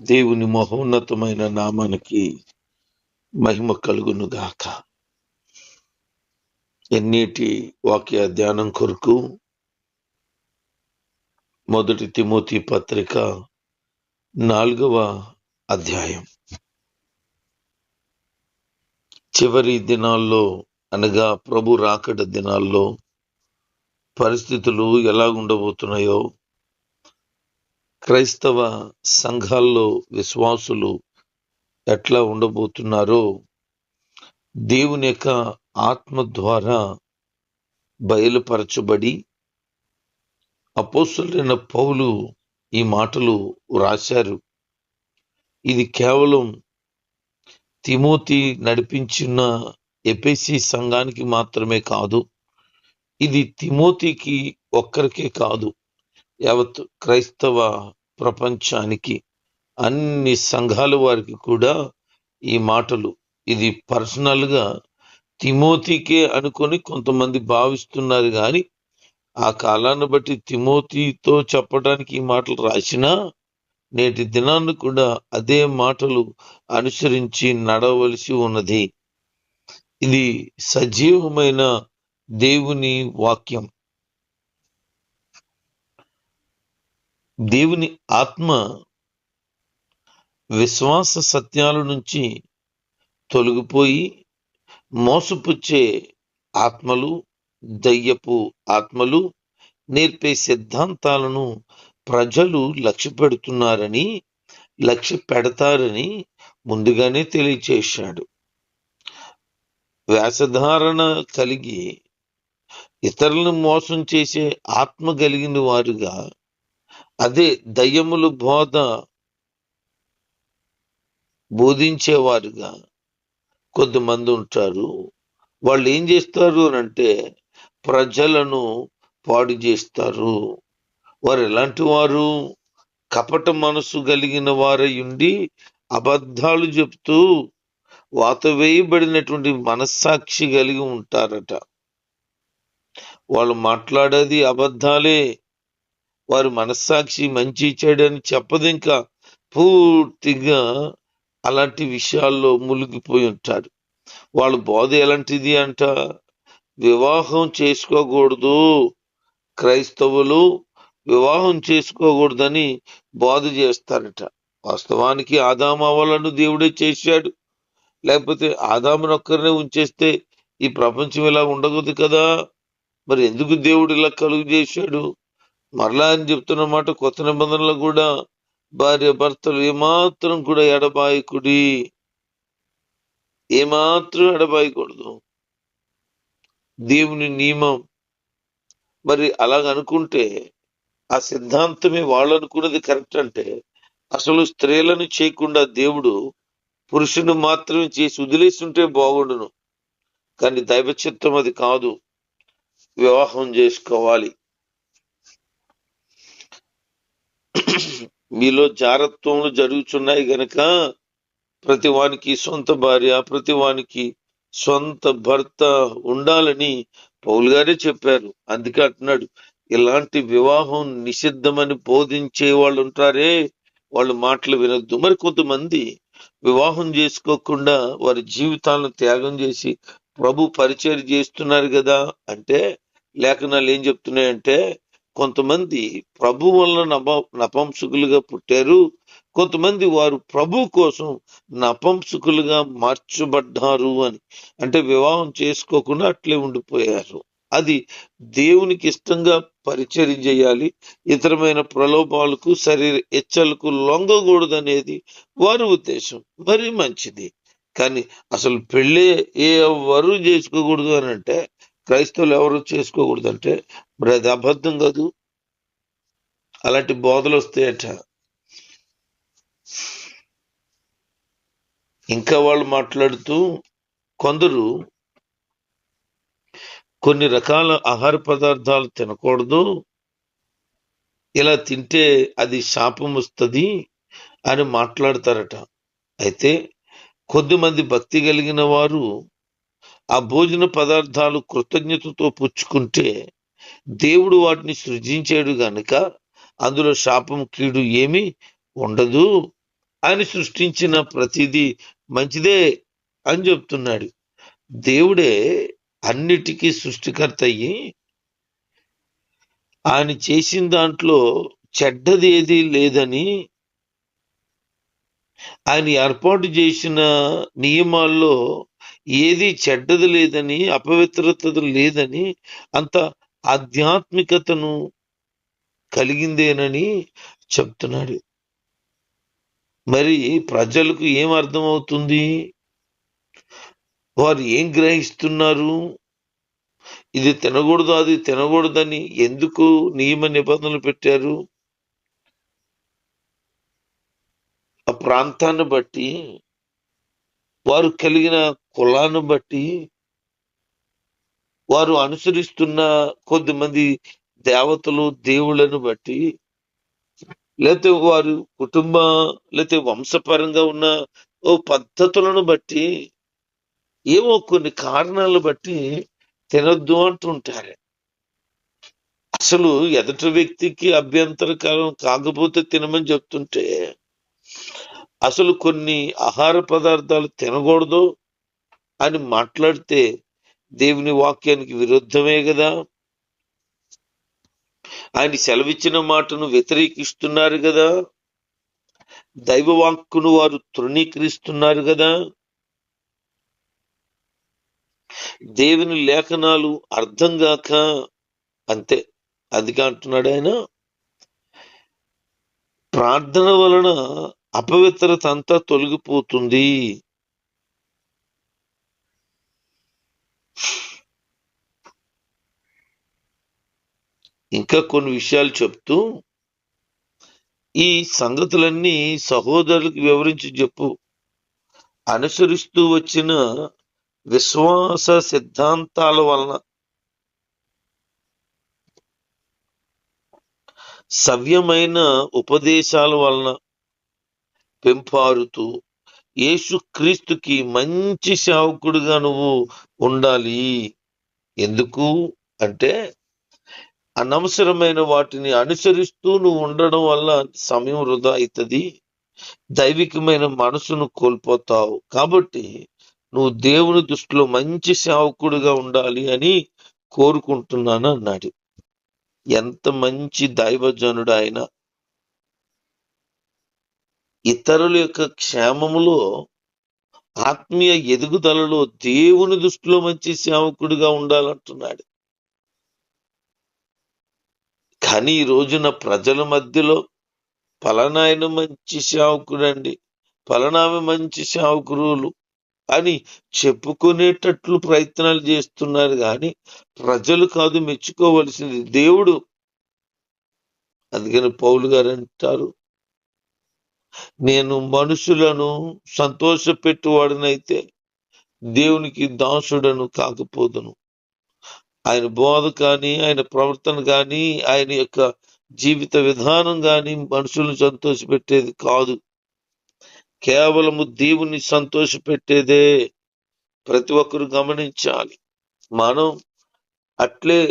దేవుని మహోన్నతమైన నామానికి మహిమ కలుగును గాక. ఎన్నిటి వాక్య ధ్యానం కొరకు 1 తిమోతి పత్రిక 4వ అధ్యాయం. చివరి దినాల్లో అనగా ప్రభు రాకడ దినాల్లో పరిస్థితులు ఎలా ఉండబోతున్నాయో, క్రైస్తవ సంఘాల్లో విశ్వాసులు ఎట్లా ఉండబోతున్నారో దేవుని యొక్క ఆత్మ ద్వారా బయలుపరచబడి అపోస్తలుడైన పౌలు ఈ మాటలు రాశారు. ఇది కేవలం తిమోతి నడిపించిన ఎఫెసీ సంఘానికి మాత్రమే కాదు, ఇది తిమోతికి ఒక్కరికే కాదు, యావత్ క్రైస్తవ ప్రపంచానికి, అన్ని సంఘాల వారికి కూడా ఈ మాటలు, ఇది పర్సనల్గా తిమోతికే అనుకొని కొంతమంది భావిస్తున్నారు. కానీ ఆ కాలాన్ని బట్టి తిమోతితో చెప్పడానికి ఈ మాటలు రాసినా నేటి దినాన్ని కూడా అదే మాటలు అనుసరించి నడవలసి ఉన్నది. ఇది సజీవమైన దేవుని వాక్యం. దేవుని ఆత్మ విశ్వాస సత్యాల నుంచి తొలగిపోయి మోసపుచ్చే ఆత్మలు, దయ్యపు ఆత్మలు నేర్పే సిద్ధాంతాలను ప్రజలు లక్ష్య పెడతారని ముందుగానే తెలియచేశాడు. వేషధారణ కలిగి ఇతరులను మోసం చేసే ఆత్మ కలిగిన వారుగా, అదే దయ్యములు బోధించేవారుగా కొంతమంది ఉంటారు. వాళ్ళు ఏం చేస్తారు అంటే ప్రజలను పాడు చేస్తారు. వారు ఎలాంటి వారు? కపట మనసు కలిగిన వారై ఉండి అబద్ధాలు చెప్తూ వాత వేయబడినటువంటి మనస్సాక్షి కలిగి ఉంటారట. వాళ్ళు మాట్లాడేది అబద్ధాలే. వారి మనస్సాక్షి మంచి చెడని చెప్పదు. ఇంకా పూర్తిగా అలాంటి విషయాల్లో మునిగిపోయి ఉంటారు. వాళ్ళ బోధ ఎలాంటిది అంట? వివాహం చేసుకోకూడదు, క్రైస్తవులు వివాహం చేసుకోకూడదని బోధ చేస్తారట. వాస్తవానికి ఆదాము అవ్వలను దేవుడే చేశాడు. లేకపోతే ఆదామును ఒక్కరినే ఉంచేస్తే ఈ ప్రపంచం ఇలా ఉండకూడదు కదా. మరి ఎందుకు దేవుడు ఇలా కలుగు చేశాడు? మరలా అని చెప్తున్నమాట, కొత్త నిబంధనలు కూడా భార్య భర్తలు ఏమాత్రం కూడా ఏమాత్రం ఎడబాయకూడదు. దేవుని నియమం. మరి అలాగనుకుంటే ఆ సిద్ధాంతమే వాళ్ళు అనుకున్నది కరెక్ట్ అంటే, అసలు స్త్రీలను చేయకుండా దేవుడు పురుషుని మాత్రమే చేసి వదిలేస్తుంటే బాగుండును. కానీ దైవ చిత్తం అది కాదు. వివాహం చేసుకోవాలి. మీలో జారత్వములు జరుగుతున్నాయి గనక ప్రతి వానికి సొంత భార్య, ప్రతి వానికి సొంత భర్త ఉండాలని పౌలు గారే చెప్పారు. అందుకే అంటున్నాడు, ఇలాంటి వివాహం నిషిద్ధమని బోధించే వాళ్ళు ఉంటారే, వాళ్ళ మాటలు వినొద్దు. మరి కొంతమంది వివాహం చేసుకోకుండా వారి జీవితాలను త్యాగం చేసి ప్రభు పరిచయం చేస్తున్నారు కదా. అంటే లేఖనాలు ఏం చెప్తున్నాయంటే, కొంతమంది ప్రభు వలన నపంసకులుగా పుట్టారు, కొంతమంది వారు ప్రభు కోసం నపంసకులుగా మార్చబడ్డారు అని. అంటే వివాహం చేసుకోకుండా అట్లే ఉండిపోయారు. అది దేవునికి ఇష్టంగా పరిచర్య చేయాలి, ఇతరమైన ప్రలోభాలకు శరీర ఇచ్చలకు లొంగకూడదు అనేది వారి ఉద్దేశం. మరి మంచిది. కానీ అసలు పెళ్ళే ఎవరు చేసుకోకూడదు అని అంటే, క్రైస్తవులు ఎవరు చేసుకోకూడదు అంటే మరి అది అబద్ధం కాదు. అలాంటి బోధలు వస్తాయట. ఇంకా వాళ్ళు మాట్లాడుతూ కొందరు కొన్ని రకాల ఆహార పదార్థాలు తినకూడదు, ఇలా తింటే అది శాపం వస్తుంది అని మాట్లాడతారట. అయితే కొద్దిమంది భక్తి కలిగిన వారు ఆ భోజన పదార్థాలు కృతజ్ఞతతో పుచ్చుకుంటే దేవుడు వాటిని సృజించాడు గనుక అందులో శాపం కీడు ఏమీ ఉండదు ఆయన సృష్టించిన ప్రతిదీ మంచిదే అని చెప్తున్నాడు. దేవుడే అన్నిటికీ సృష్టికర్త అయ్యి ఆయన చేసిన దాంట్లో చెడ్డది ఏది లేదని, ఆయన ఏర్పాటు చేసిన నియమాల్లో ఏది చెడ్డది లేదని, అపవిత్రత లేదని, అంత ఆధ్యాత్మికతను కలిగిందేనని చెప్తున్నాడు. మరి ప్రజలకు ఏం అర్థమవుతుంది? వారు ఏం గ్రహిస్తున్నారు? ఇది తినకూడదు, అది తినకూడదని ఎందుకు నియమ నిబంధనలు పెట్టారు? ఆ ప్రాంతాన్ని బట్టి, వారు కలిగిన కులాన్ని బట్టి, వారు అనుసరిస్తున్న కొద్దిమంది దేవతలు దేవుళ్ళను బట్టి, లేకపోతే వారు కుటుంబ లేకపోతే వంశపరంగా ఉన్న ఓ పద్ధతులను బట్టి, ఏవో కొన్ని కారణాలను బట్టి తినొద్దు అంటుంటారు. అసలు ఎదుటి వ్యక్తికి అభ్యంతరకరం కాకపోతే తినమని చెప్తుంటే, అసలు కొన్ని ఆహార పదార్థాలు తినకూడదు అని మాట్లాడితే దేవుని వాక్యానికి విరుద్ధమే కదా. ఆయన సెలవిచ్చిన మాటను వ్యతిరేకిస్తున్నారు కదా. దైవ వాక్కును వారు తృణీకరిస్తున్నారు కదా. దేవుని లేఖనాలు అర్థం కాక అంతే. అందుకే అంటున్నాడు ఆయన, ప్రార్థన వలన అపవిత్రత అంతా తొలగిపోతుంది. ఇంకా కొన్ని విషయాలు చెప్తూ ఈ సంగతులన్నీ సహోదరులకు వివరించి చెప్పు. అనుసరిస్తూ వచ్చిన విశ్వాస సిద్ధాంతాల వలన, సవ్యమైన ఉపదేశాల వలన పెంపారుతూ యేసుక్రీస్తుకి మంచి సేవకుడిగా నువ్వు ఉండాలి. ఎందుకు అంటే, అనవసరమైన వాటిని అనుసరిస్తూ నువ్వు ఉండడం వల్ల సమయం వృధా అవుతుంది, దైవికమైన మనసును కోల్పోతావు. కాబట్టి నువ్వు దేవుని దృష్టిలో మంచి సేవకుడిగా ఉండాలి అని కోరుకుంటున్నాను అన్నాడు. ఎంత మంచి దైవజనుడు ఆయన! ఇతరుల యొక్క క్షేమములో, ఆత్మీయ ఎదుగుదలలో దేవుని దృష్టిలో మంచి సేవకుడిగా ఉండాలంటున్నాడు. కానీ ఈ రోజున ప్రజల మధ్యలో పలానాయన మంచి సేవకుడండి, పలానామె మంచి సేవకురులు అని చెప్పుకునేటట్లు ప్రయత్నాలు చేస్తున్నారు. కానీ ప్రజలు కాదు మెచ్చుకోవలసింది, దేవుడు. అందుకని పౌలు గారు అంటారు, నేను మనుషులను సంతోషపెట్టువాడినైతే దేవునికి దాసుడను కాకపోదును. ఆయన బోధ కానీ, ఆయన ప్రవర్తన కానీ, ఆయన యొక్క జీవిత విధానం కానీ మనుషులను సంతోషపెట్టేది కాదు, కేవలము దేవుని సంతోషపెట్టేదే. ప్రతి ఒక్కరు గమనించాలి. మనం అట్లే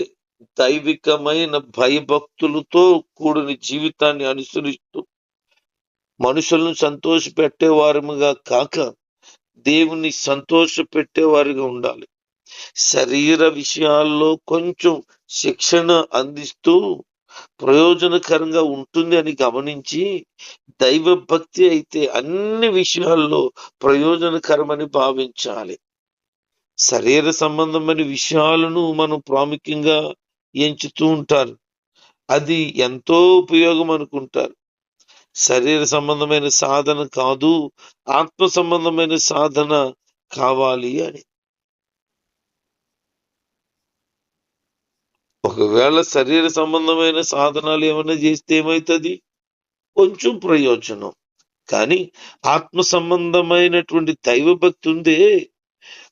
దైవికమైన భయభక్తులతో కూడిన జీవితాన్ని అనుసరిస్తూ మనుషులను సంతోష పెట్టేవారముగా కాక దేవుని సంతోష పెట్టేవారిగా ఉండాలి. శరీర విషయాల్లో కొంచెం శిక్షణ అందిస్తూ ప్రయోజనకరంగా ఉంటుంది అని గమనించి, దైవ భక్తి అయితే అన్ని విషయాల్లో ప్రయోజనకరమని భావించాలి. శరీర సంబంధమైన విషయాలను మనం ప్రాముఖ్యంగా ఎంచుతూ ఉంటారు, అది ఎంతో ఉపయోగం అనుకుంటారు. శరీర సంబంధమైన సాధన కాదు, ఆత్మ సంబంధమైన సాధన కావాలి అని. ఒకవేళ శరీర సంబంధమైన సాధనాలు ఏమైనా చేస్తే ఏమవుతుంది? కొంచెం ప్రయోజనం. కానీ ఆత్మ సంబంధమైనటువంటి దైవభక్తి ఉందే,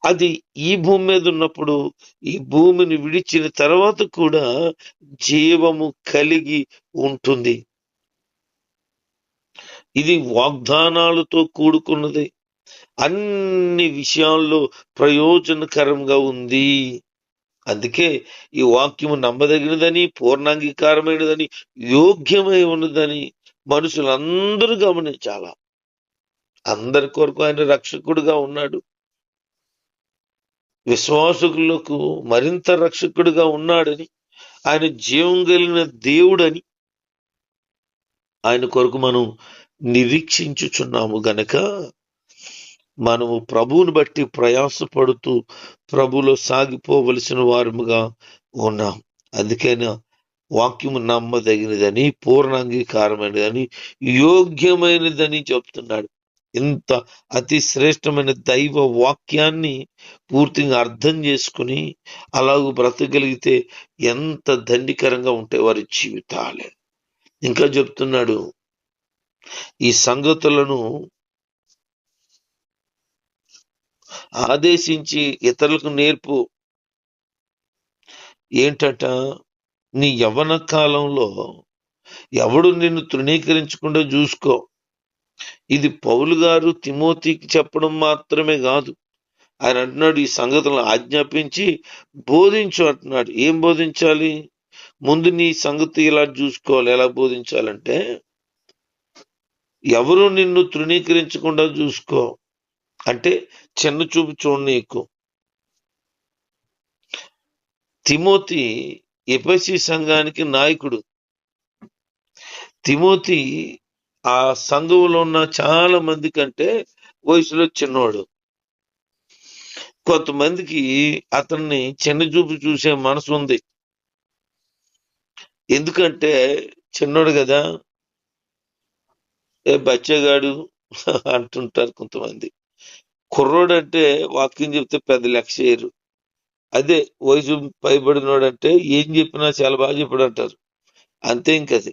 అది ఈ భూమి మీద ఉన్నప్పుడు, ఈ భూమిని విడిచిన తర్వాత కూడా జీవము కలిగి ఉంటుంది. ఇది వాగ్దానాలతో కూడుకున్నది, అన్ని విషయాల్లో ప్రయోజనకరంగా ఉంది. అందుకే ఈ వాక్యము నమ్మదగినదని, పూర్ణాంగీకారమైనదని, యోగ్యమై ఉన్నదని మనుషులందరూ గమనించాల. అందరి కొరకు ఆయన రక్షకుడుగా ఉన్నాడు. విశ్వాసులకు మరింత రక్షకుడుగా ఉన్నాడని, ఆయన జీవం కలిగిన దేవుడని ఆయన కొరకు మనం నిరీక్షించుచున్నాము గనక మనము ప్రభువుని బట్టి ప్రయాసపడుతూ ప్రభులో సాగిపోవలసిన వారముగా ఉన్నాం. అందుకైనా వాక్యము నమ్మదగినదని, పూర్ణ అంగీకారమైనదని, యోగ్యమైనదని చెప్తున్నాడు. ఇంత అతి శ్రేష్టమైన దైవ వాక్యాన్ని పూర్తిగా అర్థం చేసుకుని అలాగూ బ్రతకగలిగితే ఎంత దండికరంగా ఉంటే వారి జీవితాలే. ఇంకా చెప్తున్నాడు, ఈ సంగతులను ఆదేశించి ఇతరులకు నేర్పు. ఏంటట, నీ యవ్వన కాలంలో ఎవడు నిన్ను తృణీకరించకుండా చూసుకో. ఇది పౌలు గారు తిమోతికి చెప్పడం మాత్రమే కాదు, ఆయన అంటున్నాడు ఈ సంగతులను ఆజ్ఞాపించి బోధించు అంటున్నాడు. ఏం బోధించాలి? ముందు నీ సంగతి ఇలా చూసుకోవాలి. ఎలా బోధించాలంటే, ఎవరు నిన్ను తృణీకరించకుండా చూసుకో, అంటే చిన్న చూపు చూడనీకు. తిమోతి ఎఫెసీ సంఘానికి నాయకుడు. తిమోతి ఆ సంఘంలో ఉన్న చాలా మంది కంటే వయసులో చిన్నవాడు. కొంతమందికి అతన్ని చిన్న చూపు చూసే మనసు ఉంది. ఎందుకంటే చిన్నోడు కదా, ఏ బచ్చగాడు అంటుంటారు కొంతమంది. కుర్రోడు అంటే వాక్యం చెప్తే పెద్ద లెక్క చేయరు. అదే వయసు పైబడినోడంటే ఏం చెప్పినా చాలా బాగా చెప్పాడు అంటారు. అంతే ఇంకది.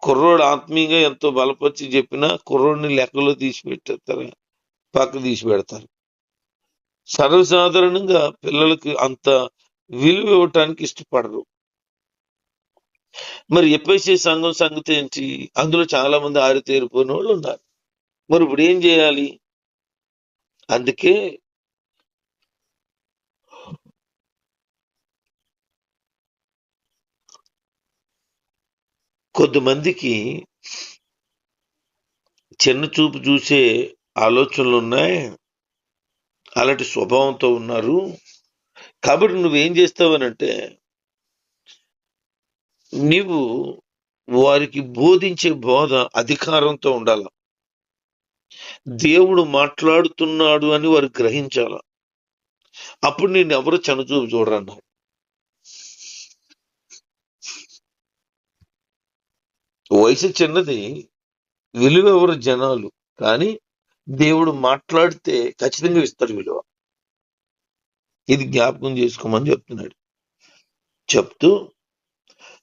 కుర్రోడు ఆత్మీయంగా ఎంతో బలపరిచి చెప్పినా కుర్రోడిని లెక్కలో తీసి పెట్టేస్తారు, పక్క తీసి పెడతారు. సర్వసాధారణంగా పిల్లలకి అంత విలువ ఇవ్వటానికి ఇష్టపడరు. మరి ఎఫెసీ సంఘం సంగతి ఏంటి? అందులో చాలా మంది ఆరితేరిపోయిన వాళ్ళు ఉన్నారు. మరి ఇప్పుడు ఏం చేయాలి? అందుకే కొద్దిమందికి చిన్న చూపు చూసే ఆలోచనలు ఉన్నాయి, అలాంటి స్వభావంతో ఉన్నారు. కాబట్టి నువ్వేం చేస్తావనంటే, నీవు వారికి బోధించే బోధ అధికారంతో ఉండాల. దేవుడు మాట్లాడుతున్నాడు అని వారు గ్రహించాల. అప్పుడు నేను ఎవరు చనుచూపు చూడరన్నారు. వయసు చిన్నది, విలువ ఎవరు జనాలు, కానీ దేవుడు మాట్లాడితే ఖచ్చితంగా ఇస్తాడు విలువ. ఇది జ్ఞాపకం చేసుకోమని చెప్తున్నాడు. చెప్తూ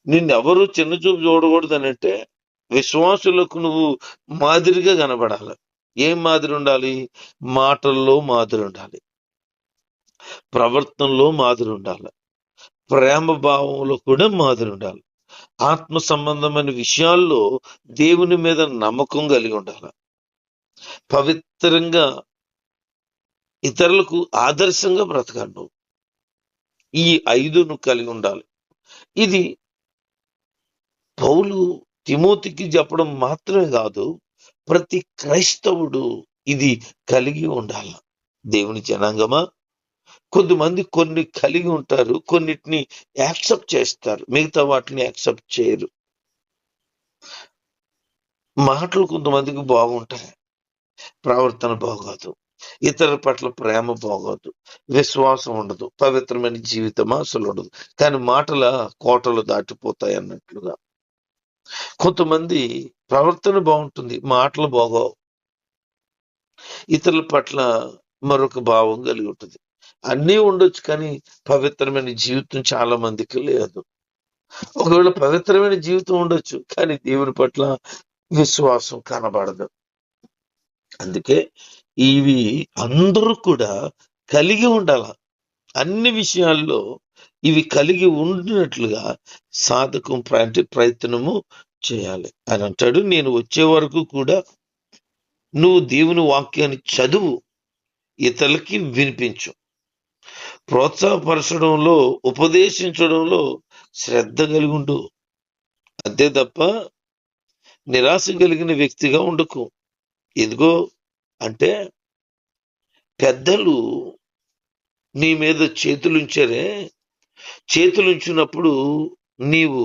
నిన్నెవరు చిన్న చూపు చూడకూడదు అనంటే, విశ్వాసులకు నువ్వు మాదిరిగా కనబడాలి. ఏం మాదిరి ఉండాలి? మాటల్లో మాదిరి ఉండాలి, ప్రవర్తనలో మాదిరి ఉండాలి, ప్రేమ భావంలో కూడా మాదిరి ఉండాలి, ఆత్మ సంబంధమైన విషయాల్లో దేవుని మీద నమ్మకం కలిగి ఉండాలి, పవిత్రంగా ఇతరులకు ఆదర్శంగా బ్రతకాలి. నువ్వు ఈ 5 నువ్వు కలిగి ఉండాలి. ఇది పౌలు తిమోతికి చెప్పడం మాత్రమే కాదు, ప్రతి క్రైస్తవుడు ఇది కలిగి ఉండాల. దేవుని జనాంగమా, కొద్దిమంది కొన్ని కలిగి ఉంటారు, కొన్నిటిని యాక్సెప్ట్ చేస్తారు, మిగతా వాటిని యాక్సెప్ట్ చేయరు. మాటలు కొంతమందికి బాగుంటాయి, ప్రవర్తన బాగోదు, ఇతరుల పట్ల ప్రేమ బాగోదు, విశ్వాసం ఉండదు, పవిత్రమైన జీవితం అసలు ఉండదు. కానీ మాటల కోటలు దాటిపోతాయి అన్నట్లుగా కొంతమంది ప్రవర్తన బాగుంటుంది, మాటలు బాగోవు, ఇతరుల పట్ల మరొక భావం కలిగి ఉంటుంది. అన్నీ ఉండొచ్చు, కానీ పవిత్రమైన జీవితం చాలా మందికి లేదు. ఒకవేళ పవిత్రమైన జీవితం ఉండొచ్చు, కానీ దేవుని పట్ల విశ్వాసం కనబడదు. అందుకే ఇవి అందరూ కూడా కలిగి ఉండాల. అన్ని విషయాల్లో ఇవి కలిగి ఉండినట్లుగా సాధకం ప్రయత్నము చేయాలి అని అంటాడు. నేను వచ్చే వరకు కూడా నువ్వు దేవుని వాక్యాన్ని చదువు, ఇతరులకి వినిపించు, ప్రోత్సాహపరచడంలో, ఉపదేశించడంలో శ్రద్ధ కలిగి ఉండు. అంతే తప్ప నిరాశ కలిగిన వ్యక్తిగా ఉండకు. ఇదిగో అంటే పెద్దలు నీ మీద చేతులుంచారే, చేతులుంచినప్పుడు నీవు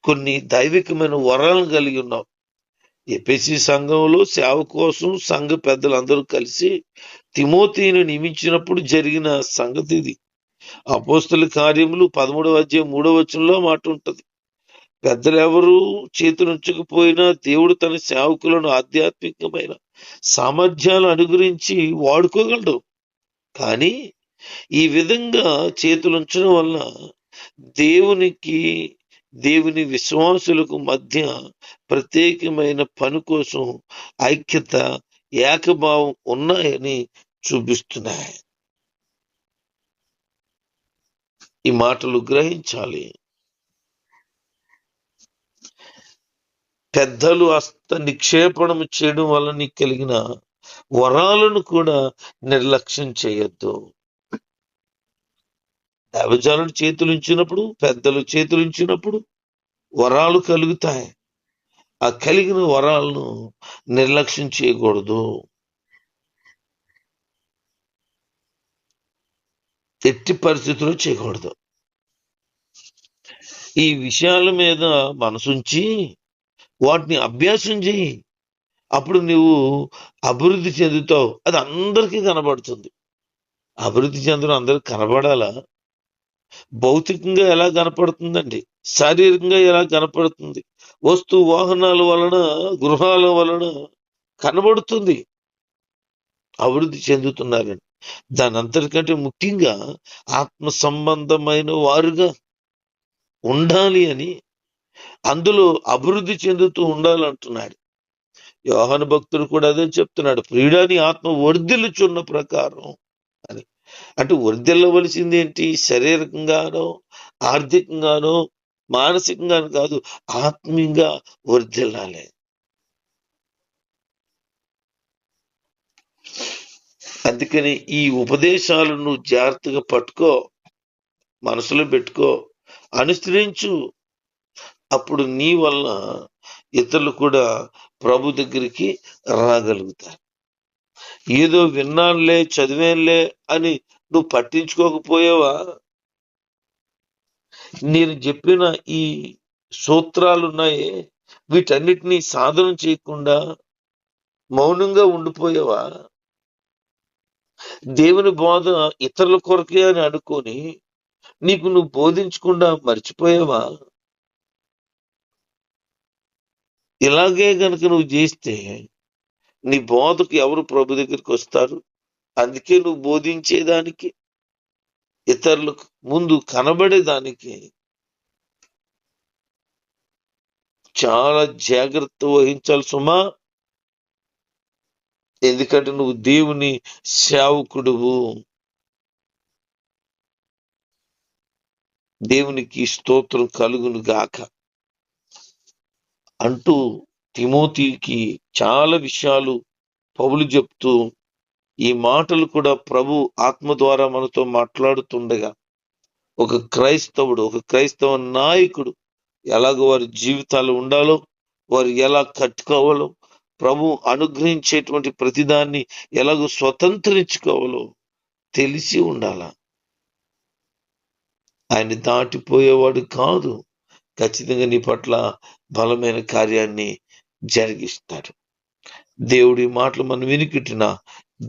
కొన్ని దైవికమైన వరాలను కలిగి ఉన్నావు. ఎఫెసీ సంఘంలో సేవ కోసం సంఘ పెద్దలందరూ కలిసి తిమోతిని నియమించినప్పుడు జరిగిన సంగతి ఇది. అపోస్తల కార్యములు 13వ అధ్యాయం 3వ వచనంలో మాట ఉంటది. పెద్దలు ఎవరు చేతులుంచకపోయినా దేవుడు తన సేవకులను ఆధ్యాత్మికమైన సామర్థ్యాలు అనుగ్రహించి వాడుకోగలడు. కానీ ఈ విధంగా చేతులుంచడం వల్ల దేవుని విశ్వాసులకు మధ్య ప్రత్యేకమైన పని కోసం ఐక్యత, ఏకభావం ఉన్నాయని చూపిస్తున్నాయి. ఈ మాటలు గ్రహించాలి. పెద్దలు హస్త నిక్షేపణము చేయడం వల్ల నీకు కలిగిన వరాలను కూడా నిర్లక్ష్యం చేయొద్దు. దైవజనుడు చేతులుంచినప్పుడు, పెద్దలు చేతులుంచినప్పుడు వరాలు కలుగుతాయి. ఆ కలిగిన వరాలను నిర్లక్ష్యం చేయకూడదు. ఎట్టి పరిస్థితుల్లో చేయకూడదు. ఈ విషయాల మీద మనసుంచి వాటిని అభ్యాసం చేయి. అప్పుడు నువ్వు అభివృద్ధి చెందుతావు. అది అందరికీ కనబడుతుంది. అభివృద్ధి చెందడం అందరికి కనబడాలా? భౌతికంగా ఎలా కనపడుతుందండి? శారీరకంగా ఎలా కనపడుతుంది? వస్తు వాహనాల వలన, గృహాల వలన కనబడుతుంది అభివృద్ధి చెందుతున్నారని. దాని అంతటికంటే ముఖ్యంగా ఆత్మ సంబంధమైన వారుగా ఉండాలి అని, అందులో అభివృద్ధి చెందుతూ ఉండాలంటున్నాడు. యోహాను భక్తుడు కూడా అదే చెప్తున్నాడు, ప్రియుడాని ఆత్మ వర్ధిల్లుచున్న ప్రకారం అని. అంటే వర్ధిల్లవలసింది ఏంటి? శారీరకంగానో, ఆర్థికంగానో, మానసికంగానో కాదు, ఆత్మీయంగా వర్ధిల్లాలి. అందుకని ఈ ఉపదేశాలను జాగ్రత్తగా పట్టుకో, మనసులో పెట్టుకో, అనుసరించు. అప్పుడు నీ వల్ల ఇతరులు కూడా ప్రభు దగ్గరికి రాగలుగుతారు. ఏదో విన్నానులే, చదివేనులే అని నువ్వు పట్టించుకోకపోయావా? నేను చెప్పిన ఈ సూత్రాలున్నాయి, వీటన్నిటినీ సాధన చేయకుండా మౌనంగా ఉండిపోయావా? దేవుని బోధ ఇతరుల కొరకే అని అనుకొని నీకు నువ్వు బోధించకుండా మర్చిపోయావా? ఇలాగే గనక నువ్వు చేస్తే నీ బోధకు ఎవరు ప్రభు దగ్గరికి వస్తారు? అందుకే నువ్వు బోధించేదానికి, ఇతరులకు ముందు కనబడేదానికి చాలా జాగ్రత్త వహించాలి సుమా. ఎందుకంటే నువ్వు దేవుని సేవకుడువు. దేవునికి స్తోత్రం కలుగును గాక అంటూ తిమోతికి చాలా విషయాలు పౌలు చెప్తూ, ఈ మాటలు కూడా ప్రభు ఆత్మ ద్వారా మనతో మాట్లాడుతుండగా ఒక క్రైస్తవ నాయకుడు ఎలాగో వారి జీవితాలు ఉండాలో, వారు ఎలా కట్టుకోవాలో, ప్రభు అనుగ్రహించేటువంటి ప్రతిదాన్ని ఎలాగో స్వతంత్రించుకోవాలో తెలిసి ఉండాల. ఆయన దాటిపోయేవాడు కాదు. ఖచ్చితంగా నీ పట్ల బలమైన కార్యాన్ని జరిగిస్తాడు. దేవుడి మాటలు మనం వినికిట్టిన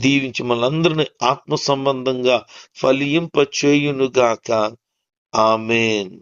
దీవించి మనందరిని ఆత్మ సంబంధంగా ఫలింప చేయునుగాక. ఆమేన్.